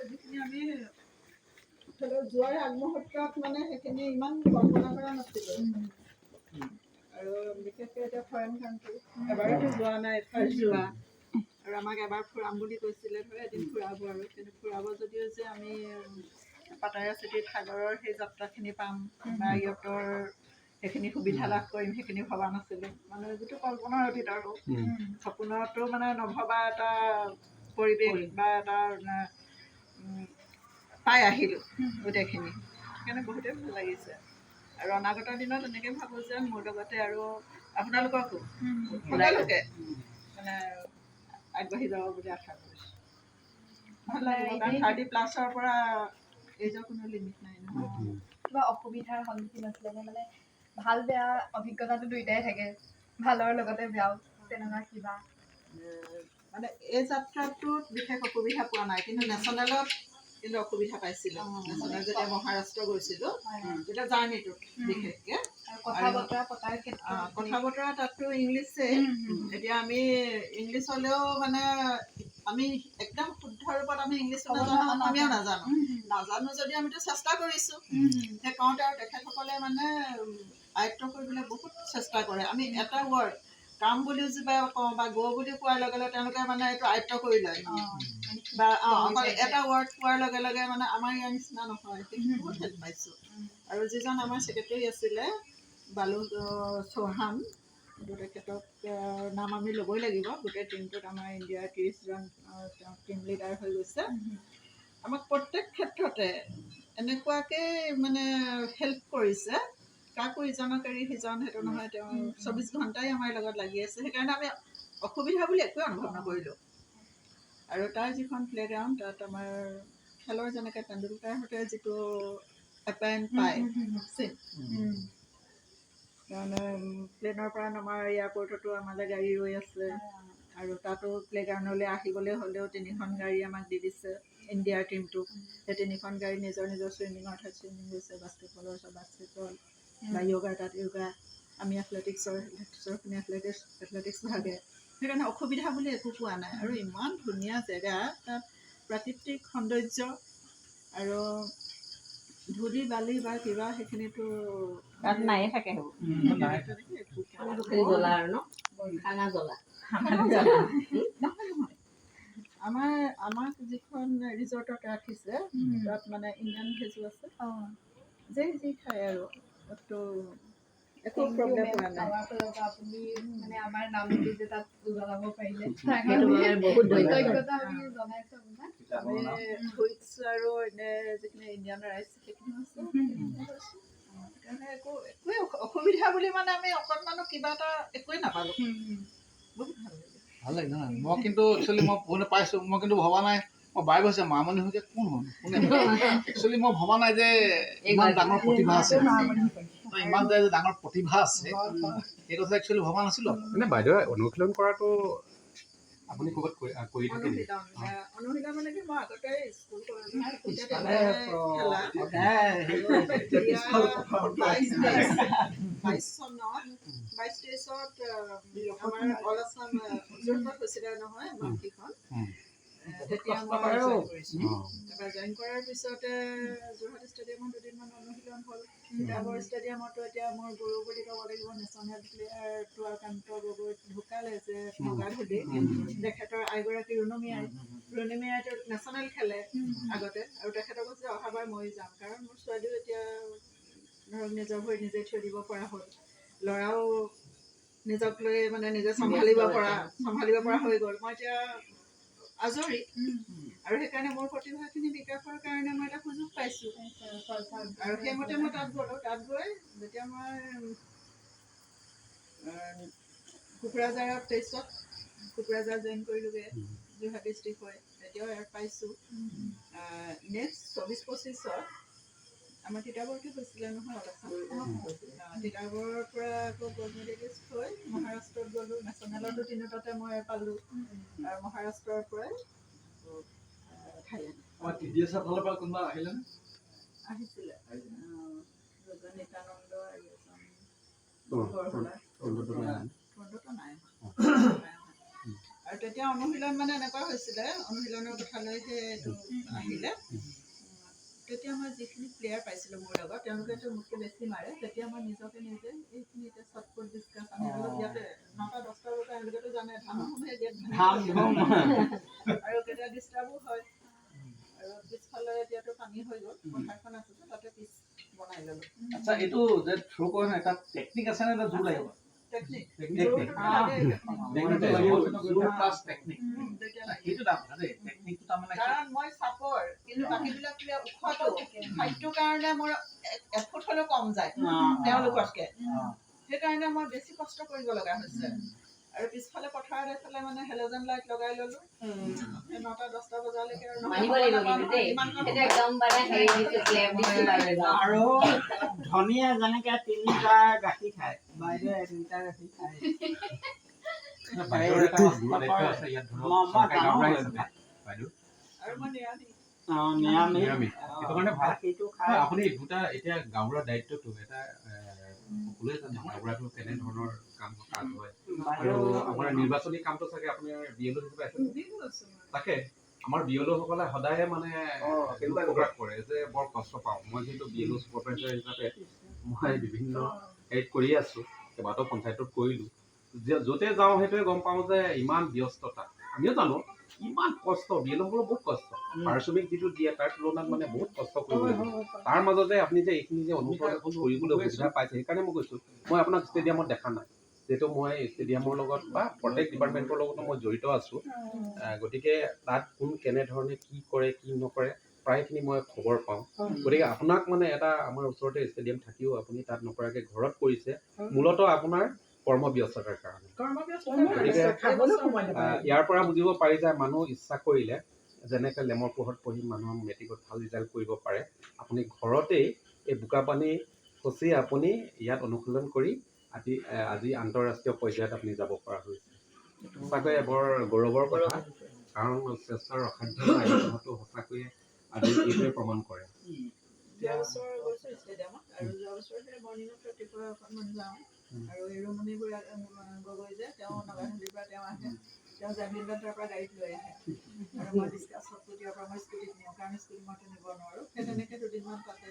যিখিনি আমি যোৱাৰ আগমুহূৰ্তত মানে সেইখিনি ইমান কল্পনা কৰা নাছিলোঁ। আৰু বিশেষকৈ এতিয়া ফৰেইন কাণ্ট্ৰি এবাৰতো যোৱা নাই, ফাৰ্ষ্ট যোৱা। আৰু আমাক এবাৰ ফুৰাম বুলি কৈছিলে, ধৰ এদিন ফুৰাব আৰু কিন্তু ফুৰাব যদিও যে আমি পাটাৰা চিটিত সাগৰৰ সেই যাত্ৰাখিনি পাম বা ইহঁতৰ সেইখিনি সুবিধা লাভ কৰিম সেইখিনি ভবা নাছিলোঁ। মানে যিটো কল্পনাৰ অতীত আৰু সপোনতো মানে নভবা এটা পৰিৱেশ বা এটা পাই আহিলোঁ গোটেইখিনি, সেইকাৰণে বহুতেই ভাল লাগিছে। আৰু অনাগত দিনত এনেকৈ ভাবোঁ যে মোৰ লগতে আৰু আপোনালোককো সকলোকে মানে আগবাঢ়ি যাব বুলি আশা কৰিছোঁ। ভাল লাগিব, কাৰণ 30+ পৰা এইজৰ কোনো লিমিট নাই নহয়। কিবা অসুবিধাৰ সন্মুখীন হৈছিলে মানে ভাল বেয়া অভিজ্ঞতাটো দুইটাই থাকে, ভালৰ লগতে বেয়াও, তেনেকুৱা কিবা? মানে এই যাত্ৰাটোত বিশেষ অসুবিধা পোৱা নাই, কিন্তু নেশ্যনেলত কিন্তু অসুবিধা পাইছিলোঁ। নেশ্যনেল যেতিয়া মহাৰাষ্ট্ৰ গৈছিলোঁ তেতিয়া জাৰ্ণিটোত বিশেষকৈ কথা বতৰা তাততো ইংলিছেই। এতিয়া আমি ইংলিছ হ'লেও মানে আমি একদম শুদ্ধ ৰূপত আমি ইংলিছো নাজানো, অসমীয়াও নাজানো যদিও আমিতো চেষ্টা কৰিছোঁ। সেই কওঁতে আৰু তেখেতসকলে মানে আয়ত্ব কৰিবলৈ বহুত চেষ্টা কৰে। আমি এটা ৱৰ্ড কাম বুলিও যেনিবা কওঁ বা গ' বুলি কোৱাৰ লগে লগে তেওঁলোকে মানে এইটো আয়ত্ব কৰি লয়। বা অকল এটা ৱৰ্ড কোৱাৰ লগে লগে মানে আমাৰ ইয়াৰ নিচিনা নহয়, সেইখিনি বহুত হেল্প পাইছোঁ। আৰু যিজন আমাৰ ছেক্ৰেটেৰী আছিলে বালু চৌহান, তেখেতক নাম আমি ল'বই লাগিব। গোটেই টিমটোত আমাৰ ইণ্ডিয়াৰ 30জন তেওঁ টিম লিডাৰ হৈ গৈছে। আমাক প্ৰত্যেক ক্ষেত্ৰতে এনেকুৱাকৈ মানে হেল্প কৰিছে, কাকো ইজনক এৰি সিজন সেইটো নহয়, তেওঁ 24 ঘণ্টাই আমাৰ লগত লাগি আছে। সেইকাৰণে আমি অসুবিধা বুলি একোৱে অনুভৱ নকৰিলোঁ। আৰু তাৰ যিখন প্লে'গ্ৰাউণ্ড, তাত আমাৰ খেলৰ যেনেকৈ তেণ্ডুলকাৰহঁতে যিটো এপইণ্ট পায় চিট, তাৰমানে প্লেনৰ পৰা নমাৰ এয়াৰপৰ্টতো আমালৈ গাড়ী ৰৈ আছে। আৰু তাতো প্লে'গ্ৰাউণ্ডলৈ আহিবলৈ হ'লেও 3খন গাড়ী আমাক দি দিছে ইণ্ডিয়াৰ টিমটোক। সেই 3খন গাড়ী নিজৰ নিজৰ চুইমিঙৰ ঠাইত চুইমিং গৈছে, বাস্কেটবলৰ বাস্কেটবল বা য়োগাৰ তাত য়োগা, আমি এথলেটিক্সৰখিনি এথলেটিক্স ভাগে। সেইকাৰণে অসুবিধা বুলি একো পোৱা নাই। আৰু ইমান ধুনীয়া জেগা, তাত প্ৰাকৃতিক সৌন্দৰ্য আৰু ধূলি বালি বা কিবা সেইখিনিতো তাত নায়ে থাকে। আমাক যিখন ৰিজৰ্টত ৰাখিছে তাত মানে ইণ্ডিয়ান ভেজো আছে, যি খায় আৰু তাততো একো প্ৰব্লেম হোৱা নাই। আপুনি মানে আমাৰ নামটো যে তাত জনাব পাৰিলে বহুত কৃতজ্ঞতা আমি জনাইছোঁ আপোনাক। আমি ফুইটছ আৰু এনে যিখিনি ইণ্ডিয়ান ৰাইচ সেইখিনিও আছে। সেইকাৰণে একোৱেই অসুবিধা বুলি মানে আমি অকণমানো কিবা এটা একোৱেই নাপালোঁ। বহুত ভাল লাগিল। ভাল লাগিল। মই কিন্তু একচুৱেলি মই পঢ়িলে পাইছোঁ, মই কিন্তু ভবা নাই। মই বাই কৈছে মামণি শইকীয়া কোন হয়, একচুৱেলি মই ভবা নাই যে ইমান ডাঙৰ প্ৰতিভা আছে, ইমান যে ডাঙৰ প্ৰতিভা আছে, সেই কথা একচুৱেলি ভবা নাছিলোঁ। মানে বাইদেউ অনুশীলন কৰাটো আপুনি ক'ৰবাত কৰি থাকে নেকি? অনুশীলন মানে কি, মই আগতে স্কুল আমাৰ অল আছাম যোৰহাট হৈছিলে নহয় মান্থলিখন, তেতিয়া মই জইন কৰিছোঁ। তাৰপৰা জইন কৰাৰ পিছতে যোৰহাট ষ্টেডিয়ামত দুদিনমান অনুশীলন হ'ল। তিতাবৰ ষ্টেডিয়ামতো এতিয়া মোৰ গুৰু বুলি ক'ব লাগিব নেশ্যনেল প্লেয়াৰ তুৱাকান্ত গগৈ ঢুকালে যে নগাধুলি, তেখেতৰ আইগৰাকী ৰুণুমিয়াইতো নেশ্যনেল খেলে আগতে। আৰু তেখেতক কৈছে অহাবাৰ ময়ো যাম, কাৰণ মোৰ ছোৱালীও এতিয়া ধৰক নিজৰ ভৰি নিজে থিয় দিব পৰা হ'ল, ল'ৰাও নিজক লৈ মানে নিজে চম্ভালিব পৰা হৈ গ'ল। মই এতিয়া আজৰি, আৰু সেইকাৰণে মোৰ প্ৰতিভাখিনি বিকাশৰ কাৰণে মই এটা সুযোগ পাইছোঁ। আৰু সেইমতে মই তাত গ'লোঁ। তাত গৈ যেতিয়া মই কোকৰাঝাৰত 23ত কোকৰাঝাৰ জইন কৰিলোঁগৈ, যোৰহাট ডিষ্ট্ৰিক্ট হয়, তেতিয়াও এয়াৰ পাইছোঁ। নেক্সট 24-25ত আমাৰ তিতাবৰতো হৈছিলে নহয় অলপমান, তিতাবৰৰ পৰা আকৌ গ'ল্ড মেডেলিষ্ট হৈ মহাৰাষ্ট্ৰত গ'লোঁ। নেশ্যনেলতো 3টাতে মই পালোঁ, আৰু মহাৰাষ্ট্ৰৰ পৰাই আহিছিলে নিত্যানন্দ আৰু নাই। আৰু তেতিয়া অনুশীলন মানে এনেকুৱা হৈছিলে, অনুশীলনৰ কথালৈহে এইটো আহিলে। তেতিয়া মই যিখিনি প্লেয়াৰ পাইছিলোঁ মোৰ লগত, তেওঁলোকেতো মোতকৈ বেছি মাৰে। তেতিয়া মই নিজকে নিজে এইখিনি এতিয়া শ্বৰ্টপুট ডিছকাছ আমি অলপ ইয়াতে 9টা-10টা বজাত এওঁলোকেতো জানে ধানৰ ইয়াত আৰু কেতিয়া ডিষ্টাৰ্বো হয়। আৰু পিছফালে এতিয়াতো পানী হৈ গ'ল, পথাৰখন আছে যে তাতে পিছ বনাই ল'লোঁ। আচ্ছা, এইটো যে থ্ৰ' কৰে ন, এটা টেকনিক আছে নে, এটা জোৰ লাগিব? টেকনিক কাৰণ মই চাপৰ, কিন্তু বাকীবিলাক ওখটো হাইটটোৰ কাৰণে মোৰ 1 ফুট হ'লেও কম যায় তেওঁলোকতকে। সেইকাৰণে মই বেছি কষ্ট কৰিব লগা হৈছে। আৰু পিছফালে পথাৰত এইফালে মানে হেল'জেন লাইট লগাই ল'লোঁ 9টা-10টা বজালৈকে। আৰু আৰু ধনীয়ে যেনেকে 3 লিটাৰ গাখীৰ খায়, বাইদেৱে 1 লিটাৰ গাখীৰ খায়। আৰু মই নিৰামিষ। নিৰামিষ। সেইটো কাৰণে ভাল। গাখীৰটো খায়। আপুনি দুটা এতিয়া গাঁৱৰ দায়িত্বটো এটা সকলোৱে জানে গাঁৱৰাটো কেনেধৰণৰ কাম কাজ হয় আৰু আপোনাৰ নিৰ্বাচনী কামটো চাগে আপোনাৰ BLO হিচাপে আছে। তাকে আমাৰ BLO সকলে সদায়ে মানে প্ৰকাশ কৰে যে বৰ কষ্ট পাওঁ। মই যিহেতু BLO ছুপাৰভাইজাৰ হিচাপে মই বিভিন্ন হেৰিত কৰি আছোঁ, কেইবাটাও পঞ্চায়তত কৰিলোঁ। য'তে যাওঁ সেইটোৱে গম পাওঁ যে ইমান ব্যস্ততা। আমিও জানো ইমান কষ্ট, BLO সকলৰ বহুত কষ্ট। পাৰিশ্ৰমিক যিটো দিয়ে তাৰ তুলনাত মানে বহুত কষ্ট কৰিব লাগিব। তাৰ মাজতে আপুনি যে এইখিনি যে অনুভৱ কৰিবলৈ সুবিধা পাইছে, সেইকাৰণে মই কৈছোঁ। মই আপোনাক ষ্টেডিয়ামত দেখা নাই, যিহেতু মই ষ্টেডিয়ামৰ লগত বা প্ৰত্যেক ডিপাৰ্টমেণ্টৰ লগতো মই জড়িত আছোঁ। গতিকে তাত কোন কেনেধৰণে কি কৰে কি নকৰে প্ৰায়খিনি মই খবৰ পাওঁ। গতিকে আপোনাক মানে এটা আমাৰ ওচৰতে ষ্টেডিয়াম থাকিও আপুনি তাত নকৰাকৈ ঘৰত কৰিছে, মূলতঃ আপোনাৰ কৰ্মব্যস্ততাৰ কাৰণে। গতিকে ইয়াৰ পৰা বুজিব পাৰি যে মানুহ ইচ্ছা কৰিলে যেনেকৈ লেমৰ পোহৰত পঢ়ি মানুহ মেট্ৰিকত ভাল ৰিজাল্ট কৰিব পাৰে, আপুনি ঘৰতেই এই বোকাপানী খচি আপুনি ইয়াত অনুশীলন কৰি আজি আন্তঃৰাষ্ট্ৰীয় পৰ্যায়ত আপুনি যাব পৰা হৈছে। সঁচাকৈয়ে বৰ গৌৰৱৰ কথা, কাৰণ চেষ্টাৰ অসাধ্য নাই, সঁচাকৈয়ে আজি এইটোৱে প্ৰমাণ কৰে। যোৱা বছৰ গৈছোঁ ষ্টেডিয়ামত, আৰু যোৱা বছৰ সেই মৰ্ণিঙত ৰাতিপুৱা অকণমান যাওঁ। আৰু এৰুমণি গগৈ যে তেওঁ নগাখুলিৰ পৰা তেওঁ আহে, তেওঁ জামিনদাৰ পৰা গাড়ীত লৈ আহে। আৰু মই ডিছকাছত তেতিয়াৰ পৰা মই স্কুটিত নিওঁ, কাৰণ স্কুটিত মইতো নিব নোৱাৰোঁ। সেই তেনেকৈ দুদিনমান তাতে,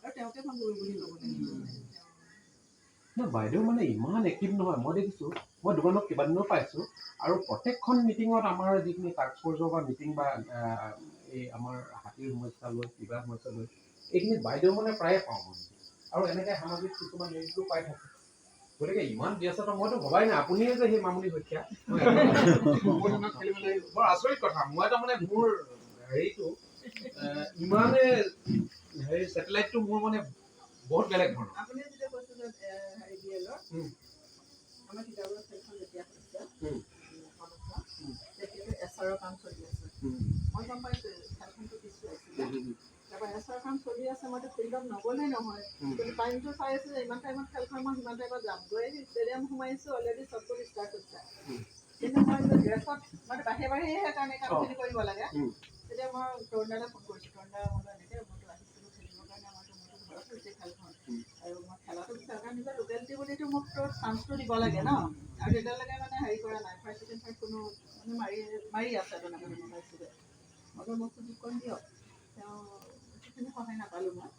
আৰু তেওঁকে মই গুৰু বুলি ক'ব লাগিব। বাইদেউ মানে ইমান এক্টিভ নহয়, মই দেখিছোঁ। মই দোকানত কেইবাদিনো পাইছোঁ আৰু প্ৰত্যেকখন মিটিঙত আমাৰ যিখিনি টাস্ক ফ'ৰ্চৰ বা মিটিং বা এই আমাৰ হাতীৰ সমস্যা লৈ কিবা সমস্যা লৈ এইখিনি বাইদেউ মানে প্ৰায়ে পাওঁ মই। আৰু এনেকৈ সামাজিক কিছুমান হেৰিটো পাই থাকোঁ। গতিকে ইমান ব্যস্ততা মইতো ভবাই নাই আপুনিয়ে যে সেই মামুনি শইকীয়া। বৰ আচৰিত কথা। মই তাৰমানে মোৰ হেৰিটো ইমানে হেৰি ছেটেলাইটটো মোৰ মানে বহুত বেলেগ ধৰণৰ। আপুনি যেতিয়া কৈছে যে হেৰি BLO আমাৰ কিতাপৰ খেলখন যেতিয়া হৈছে তেতিয়াতো SRৰ কাম চলি আছে। মই গম পাইছোঁ খেলখনটো পিছুৱাইছিলে। তাৰপৰা SRৰ কাম চলি আছে, মইতো ফিল্ডত নগ'লেই নহয়। কিন্তু টাইমটো চাই আছোঁ যে ইমান টাইমত খেলখন মই সিমান টাইমত যাম। গৈ ষ্টেডিয়াম সোমাইছোঁ, অলৰেডি চবটো ষ্টাৰ্ট হৈছে। কিন্তু মই ড্ৰেছত মানে বাহিৰে বাহিৰেহে কাৰণে কামখিনি কৰিব লাগে। তেতিয়া মই তৰুণদালৈ ফোন কৰিছোঁ। তৰুণদা মই এনেকৈ মইতো আহিছিলোঁ খেলিবৰ কাৰণে, মোৰতো ঘৰত হৈছে খেলখন। আৰু মই খেলাটো বিচাৰোঁ, কাৰণ নিজৰ লোকেলিটি বুলিতো মোকতো চান্সটো দিব লাগে ন। আৰু তেতিয়ালৈকে মানে হেৰি কৰা নাই, ফাৰ্ষ্ট ছেকেণ্ড থাৰ্ড কোনো মানে মাৰি আছে তেনেকৈ মই পাইছোঁ। মই মোক সুযোগ কৰি দিয়ক। তেওঁ সেইখিনি সহায় নাপালোঁ মই।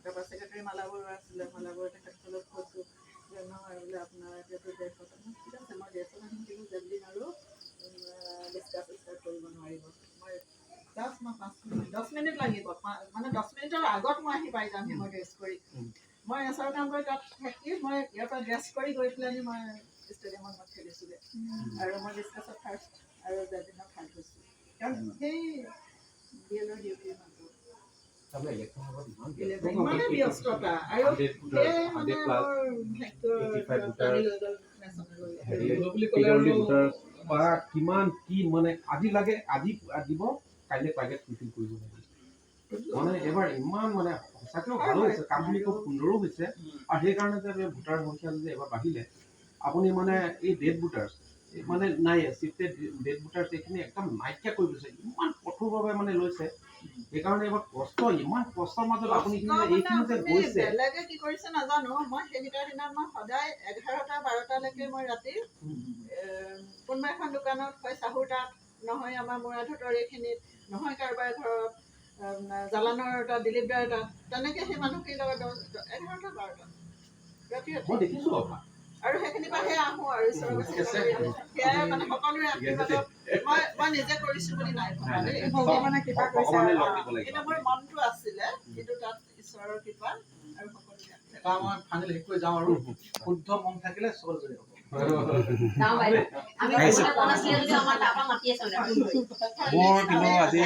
তাৰপৰা ছেক্ৰেটাৰী মালা বৰুৱা আছিলে, মালা বৰুৱা তেখেতসকলক কৈছোঁ যে নহয় বোলে আপোনাৰ এতিয়াতো ড্ৰেছত ঠিক আছে, মই ড্ৰেছত আহিম, কিন্তু জেভলিন আৰু ডিছকাছ ষ্টাৰ্ট কৰিব নোৱাৰিব। মই জাষ্ট 10 মিনিট লাগিব, মানে 10 মিনিটৰ আগত মই আহি পাই যামহি। মই ড্ৰেছ কৰি মই SR কাম কৰি তাত থাকি মই ইয়াৰ পৰা ড্ৰেছ কৰি গৈ পেলাই মই ষ্টেডিয়ামত মই খেলিছোঁগৈ। আৰু মই ডিছকাছত ফাৰ্ষ্ট আৰু জেভলিনত থাৰ্ড হৈছোঁ। কাৰণ সেই BLOৰ ডিউটিৰ মানুহটো ইমানেই ব্যস্ততা, আৰু সেই মানে মোৰ বা কিমান কি মানে আজি লাগে আজি দিব, কাইলৈ টাৰ্গেট ফুলফিল কৰিব লাগিব। মানে এবাৰ ইমান মানে সঁচাকৈও ভালো হৈছে, কামখিনি খুব সুন্দৰো হৈছে। আৰু সেইকাৰণে যে ভোটাৰ সংখ্যা যদি এবাৰ বাঢ়িলে আপুনি মানে এই ডেড ভোটাৰ্ছ মানে নাই, চিফটেড ডেড ভোটাৰ্ছ এইখিনি একদম নাইকিয়া কৰি দিছে। ইমান কঠোৰভাৱে মানে লৈছে। সেইকাৰণে এইবাৰ কষ্ট, ইমান কষ্টৰ মাজত আপুনি এইখিনি যে আপুনি গৈছে, বেলেগে কি কৰিছে নাজানো, মই সেইকেইটা দিনত মই সদায় 11টা 12টালৈকে মই ৰাতি কোনোবা এখন দোকানত হয় চাহৰ তাত, নহয় আমাৰ মূৰাধুতৰ এইখিনিত, নহয় কাৰোবাৰ ঘৰত জালানৰ তাত, দিলীপ দাৰ তাত, তেনেকে সেই মানুহখিনিৰ লগত 11টা 12টা ৰাতি মই দেখিছো আপোনাক। আৰু সেইখিনিৰ পৰা সেই আহোঁ আৰু ঈশ্বৰৰ সেয়াই মানে সকলোৰে আশীৰ্বাদত মই নিজে কৰিছো বুলি নাই ভবা দেই। ভগৱানে কৃপা কৰিছে ভগৱানে আৰু। লগ দিব লাগিব। কিন্তু মোৰ মনটো আছিলে, কিন্তু তাত ঈশ্বৰৰ কৃপা আৰু সকলোৰে এটা মই ফাইনেল শেষ কৰি যাওঁ আৰু শুদ্ধ মন থাকিলে চব জয় হ'ব। আমি কোৱা নাছিলে যদি আমাৰ তাৰপৰা মাতি আছে মানে। মোৰ কিন্তু আজি